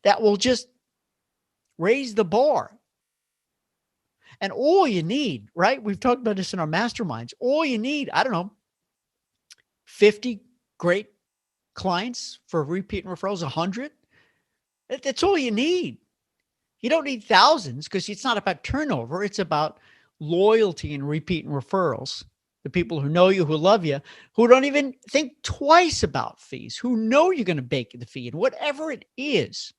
[SPEAKER 1] that will just raise the bar. And all you need, right? We've talked about this in our masterminds. All you need, 50 great clients for repeat and referrals, 100. That's all you need. You don't need thousands because it's not about turnover. It's about loyalty and repeat and referrals. The people who know you, who love you, who don't even think twice about fees, who know you're going to bake the fee, and whatever it is,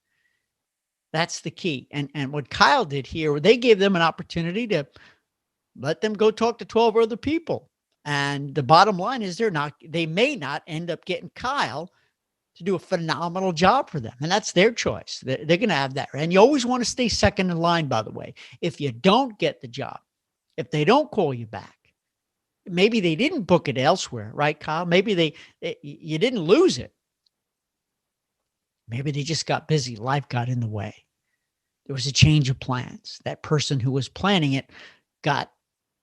[SPEAKER 1] that's the key. And what Kyle did here, they gave them an opportunity to let them go talk to 12 other people. And the bottom line is they may not end up getting Kyle to do a phenomenal job for them. And that's their choice. They're going to have that. And you always want to stay second in line, by the way. If you don't get the job, if they don't call you back, maybe they didn't book it elsewhere, right, Kyle? Maybe you didn't lose it. Maybe they just got busy. Life got in the way. There was a change of plans. That person who was planning it got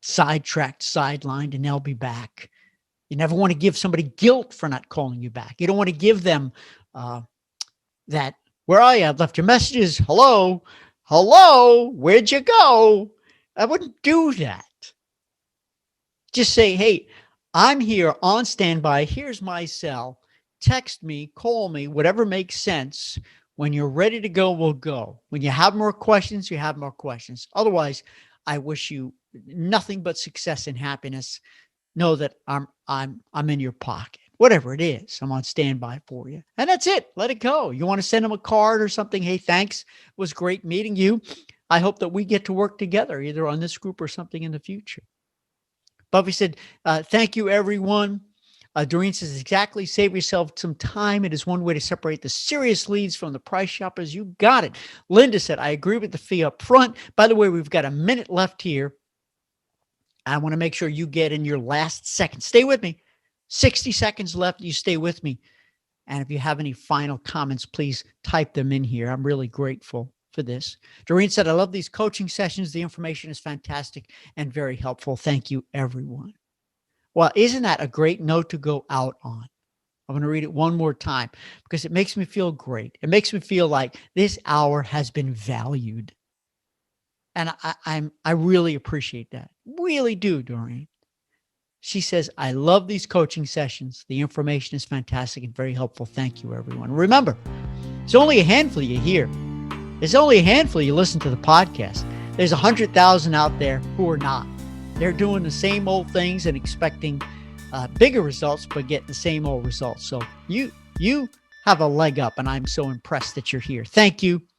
[SPEAKER 1] sidetracked, sidelined, and they'll be back. You never want to give somebody guilt for not calling you back. You don't want to give them that, where are you? I've left your messages. Hello, where'd you go? I wouldn't do that. Just say, hey, I'm here on standby. Here's my cell. Text me, call me, whatever makes sense. When you're ready to go, we'll go. When you have more questions, you have more questions. Otherwise, I wish you nothing but success and happiness. Know that I'm in your pocket. Whatever it is, I'm on standby for you. And that's it. Let it go. You want to send them a card or something? Hey, thanks. It was great meeting you. I hope that we get to work together either on this group or something in the future. Buffy said, thank you, everyone. Doreen says, exactly. Save yourself some time. It is one way to separate the serious leads from the price shoppers. You got it. Linda said, I agree with the fee up front. By the way, we've got a minute left here. I want to make sure you get in your last second. Stay with me. 60 seconds left. You stay with me. And if you have any final comments, please type them in here. I'm really grateful for this. Doreen said, I love these coaching sessions. The information is fantastic and very helpful. Thank you, everyone. Well, isn't that a great note to go out on? I'm going to read it one more time because it makes me feel great. It makes me feel like this hour has been valued. And I really appreciate that. Really do, Doreen. She says, I love these coaching sessions. The information is fantastic and very helpful. Thank you, everyone. Remember, there's only a handful of you here. There's only a handful of you listen to the podcast. There's 100,000 out there who are not. They're doing the same old things and expecting bigger results, but getting the same old results. So you have a leg up, and I'm so impressed that you're here. Thank you.